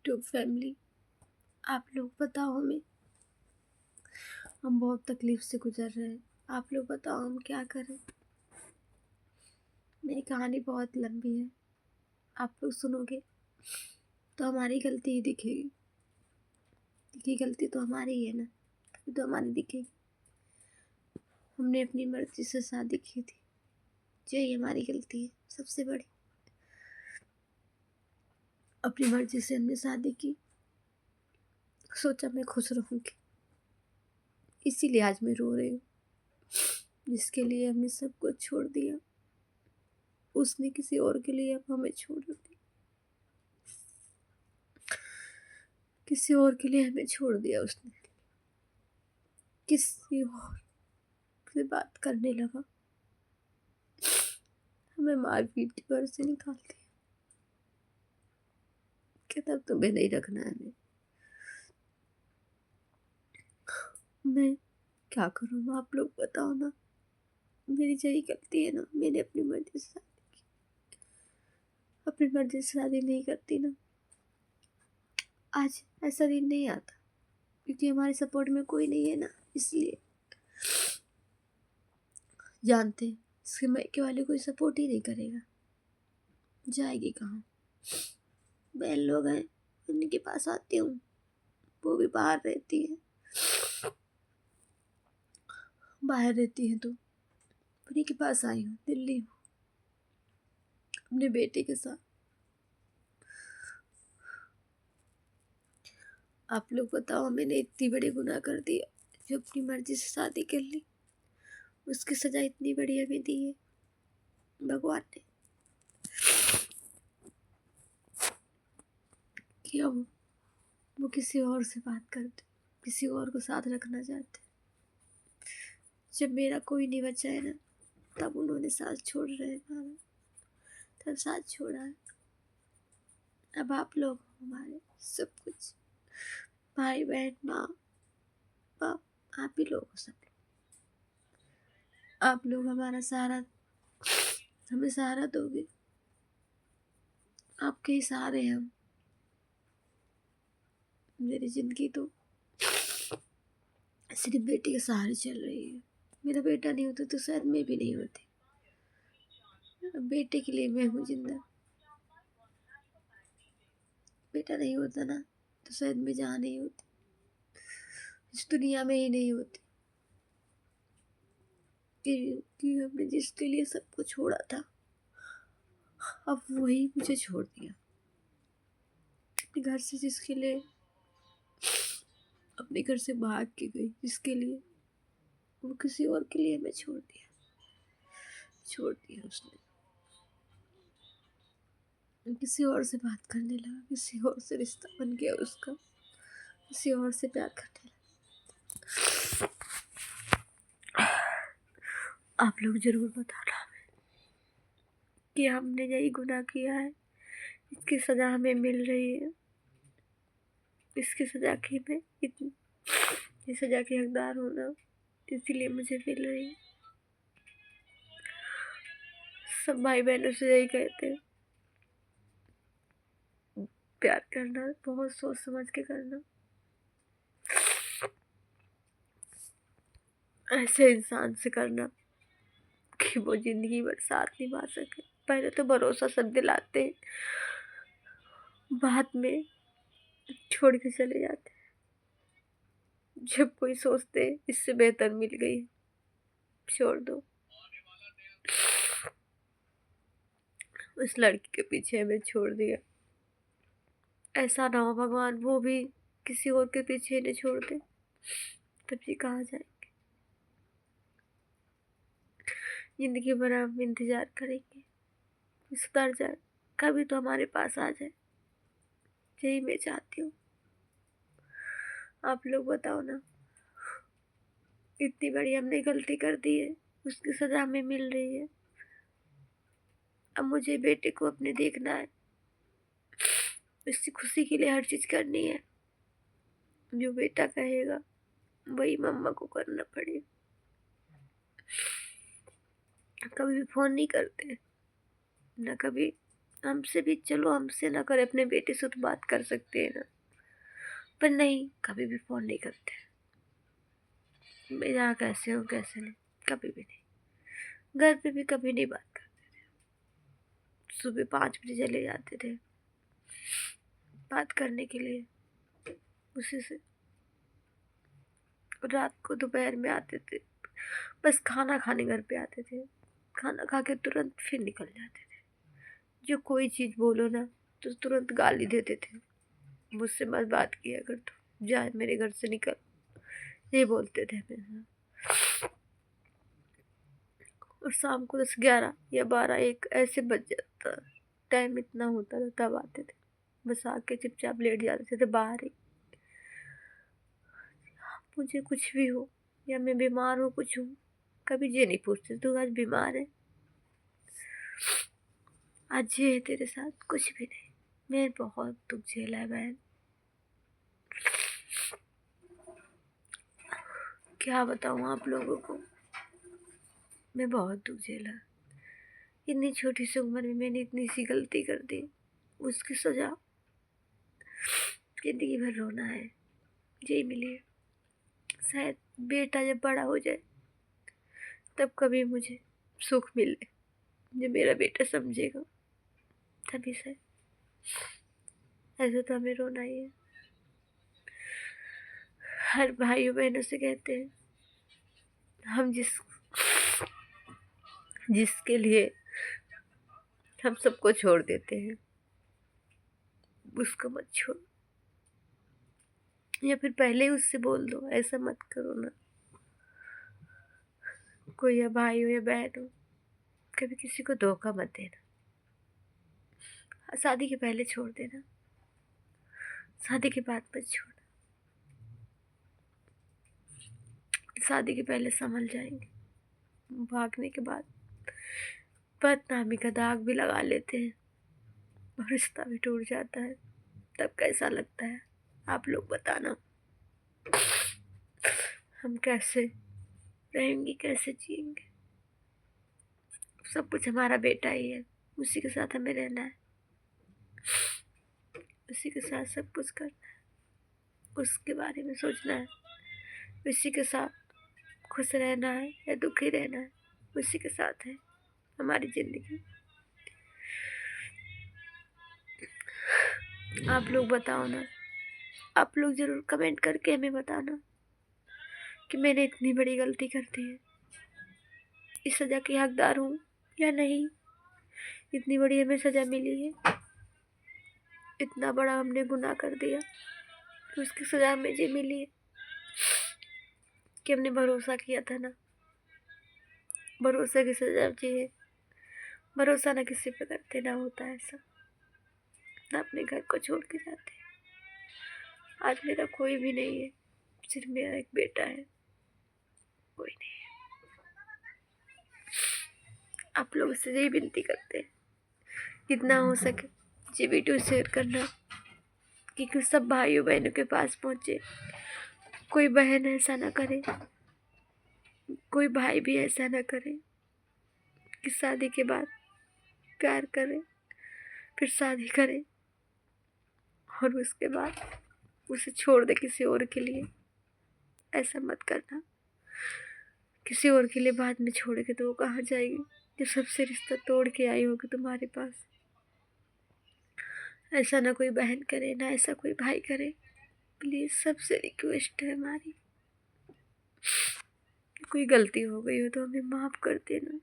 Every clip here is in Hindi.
यूट्यूब फैमिली, आप लोग बताओ हमें, हम बहुत तकलीफ से गुजर रहे हैं। आप लोग बताओ हम क्या करें। मेरी कहानी बहुत लंबी है, आप लोग सुनोगे तो हमारी गलती ही दिखेगी, क्योंकि गलती तो हमारी ही है ना, तभी तो हमारी दिखेगी। हमने अपनी मर्जी से शादी की थी, यही हमारी गलती है सबसे बड़ी। अपनी मर्जी से हमने शादी की, सोचा मैं खुश रहूंगी, इसीलिए आज मैं रो रही हूँ। जिसके लिए हमने सब कुछ छोड़ दिया, उसने किसी और के लिए अब हमें छोड़ दिया, किसी और के लिए हमें छोड़ दिया उसने, किसी और से बात करने लगा, हमें मार पीट के घर से निकाल दिया। कहता अब तुम्हें नहीं रखना है हमें। मैं क्या करूँ, आप लोग बताओ ना। मेरी यही गलती है ना, मैंने अपनी मर्जी से शादी की। अपनी मर्जी से शादी नहीं करती ना, आज ऐसा दिन नहीं आता, क्योंकि हमारे सपोर्ट में कोई नहीं है ना, इसलिए। जानते हैं इसके मायके वाले कोई सपोर्ट ही नहीं करेगा, जाएगी कहाँ। बहन लोग हैं, उन्हीं के पास आती हूँ, वो भी बाहर रहती है, बाहर रहती है तो उन्हीं के पास आई हूँ, दिल्ली हूँ, अपने बेटे के साथ। आप लोग बताओ, मैंने इतनी बड़ी गुनाह कर दिया, जो अपनी मर्जी से शादी कर ली, उसकी सजा इतनी बड़ी हमें दी है भगवान ने, कि अब वो किसी और से बात करते, किसी और को साथ रखना चाहते। जब मेरा कोई नहीं बचा है ना, तब उन्होंने साथ छोड़ रहे हैं, तब साथ छोड़ा है। अब आप लोग हमारे सब कुछ, भाई बहन माँ बाप, आप ही लोग हो सब। आप लोग हमारा सहारा, हमें सहारा दोगे, आपके ही सहारे हैं हम। मेरी जिंदगी तो सिर्फ बेटे के सहारे चल रही है। मेरा बेटा नहीं होता तो शायद मैं भी नहीं होती। बेटे के लिए मैं हूँ जिंदा। बेटा नहीं होता ना, तो शायद मैं जहाँ नहीं होती, इस दुनिया में ही नहीं होती। कि हमने जिसके लिए सबको छोड़ा था, अब वही मुझे छोड़ दिया। अपने घर से जिसके लिए, अपने घर से भाग के गई जिसके लिए, वो किसी और के लिए हमें छोड़ दिया, छोड़ दिया उसने। किसी और से बात करने लगा, किसी और से रिश्ता बन गया उसका, किसी और से प्यार करने लगा। आप लोग जरूर बताना कि हमने यही गुनाह किया है, इसकी सजा हमें मिल रही है, इसकी सजा की मैं इतनी, ये सजा के हकदार हूँ ना, इसीलिए मुझे मिल रही है। सब भाई बहनों से यही कहते हैं, प्यार करना बहुत सोच समझ के करना, ऐसे इंसान से करना कि वो जिंदगी भर साथ निभा सके। पहले तो भरोसा सब दिलाते हैं, बाद में छोड़ के चले जाते हैं। जब कोई सोचते इससे बेहतर मिल गई, छोड़ दो। उस लड़की के पीछे हमें छोड़ दिया, ऐसा ना हो भगवान वो भी किसी और के पीछे न छोड़ दे, तब ये कहाँ जाएंगे। जिंदगी भर हम इंतजार करेंगे, सुधर जाए, कभी तो हमारे पास आ जाए, यही मैं चाहती हूँ। आप लोग बताओ ना, इतनी बड़ी हमने गलती कर दी है, उसकी सजा हमें मिल रही है। अब मुझे बेटे को अपने देखना है, उसकी खुशी के लिए हर चीज करनी है। जो बेटा कहेगा वही मम्मा को करना पड़ेगा। कभी भी फोन नहीं करते, ना कभी हमसे भी चलो हमसे ना करे, अपने बेटे से तो बात कर सकते हैं ना, पर नहीं, कभी भी फ़ोन नहीं करते। मैं यहाँ कैसे हूँ कैसे नहीं, कभी भी नहीं। घर पे भी कभी नहीं बात करते थे। सुबह 5 बजे चले जाते थे बात करने के लिए उसी से। रात को दोपहर में आते थे, बस खाना खाने घर पे आते थे। खाना खा के तुरंत फिर निकल जाते थे। जो कोई चीज़ बोलो ना तो तुरंत गाली देते थे, मुझसे मत बात किया कर, तू जा मेरे घर से निकल, ये बोलते थे हमेशा। और शाम को 10, 11 या 12, 1 ऐसे बज जाता, टाइम इतना होता था तब आते थे। बस आके चुपचाप लेट जाते थे बाहर ही। मुझे कुछ भी हो या मैं बीमार हूँ कुछ हूँ, कभी ये नहीं पूछते तू आज बीमार है, आज ये है तेरे साथ, कुछ भी नहीं। मैं बहुत दुख झेला है बहन, क्या बताऊँ आप लोगों को। मैं बहुत दुख झेला। इतनी छोटी सी उम्र में मैंने इतनी सी गलती कर दी, उसकी सजा जिंदगी भर रोना है, यही मिली है। शायद बेटा जब बड़ा हो जाए तब कभी मुझे सुख मिले, जो मेरा बेटा समझेगा तभी से। ऐसा तो हमें रोना ही है। हर भाइयों बहनों से कहते हैं, हम जिसके लिए हम सबको छोड़ देते हैं उसको मत छोड़ो, या फिर पहले ही उससे बोल दो ऐसा मत करो ना। कोई या भाई हो या बहन हो, कभी किसी को धोखा मत देना। शादी के पहले छोड़ देना, शादी के बाद मत छोड़ना। शादी के पहले संभल जाएंगे, भागने के बाद बदनामी का दाग भी लगा लेते हैं और रिश्ता भी टूट जाता है। तब कैसा लगता है आप लोग बताना। हम कैसे रहेंगे, कैसे जिएंगे। सब कुछ हमारा बेटा ही है, उसी के साथ हमें रहना है, उसी के साथ सब कुछ करना है, उसके बारे में सोचना है, उसी के साथ खुश रहना है या दुखी रहना है, उसी के साथ है हमारी जिंदगी। आप लोग बताओ ना, आप लोग ज़रूर कमेंट करके हमें बताना कि मैंने इतनी बड़ी गलती कर दी है, इस सज़ा की हकदार हूँ या नहीं। इतनी बड़ी हमें सज़ा मिली है, इतना बड़ा हमने गुनाह कर दिया तो उसकी सज़ा हमें ये मिली है कि हमने भरोसा किया था ना। भरोसा की सज़ा ये है, भरोसा ना किसी पे करते ना होता है ऐसा, ना अपने घर को छोड़ के जाते। आज मेरा कोई भी नहीं है, सिर्फ मेरा एक बेटा है, कोई नहीं है। आप लोग से यही विनती करते हैं, जितना हो सके ये वीडियो शेयर करना कि सब भाइयों बहनों के पास पहुँचे। कोई बहन ऐसा ना करे, कोई भाई भी ऐसा ना करे कि शादी के बाद प्यार करे, फिर शादी करे और उसके बाद उसे छोड़ दे किसी और के लिए। ऐसा मत करना। किसी और के लिए बाद में छोड़ के तो वो कहाँ जाएगी जब सबसे रिश्ता तोड़ के आई होगी तुम्हारे पास। ऐसा ना कोई बहन करे, ना ऐसा कोई भाई करे। प्लीज़ सबसे रिक्वेस्ट है हमारी, कोई गलती हो गई हो तो हमें माफ़ कर देना,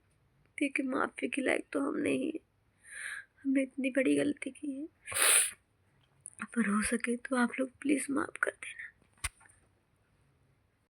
क्योंकि माफ़ी के लायक तो हम नहीं है। हमने इतनी बड़ी गलती की है, पर हो सके तो आप लोग प्लीज़ माफ़ कर देना।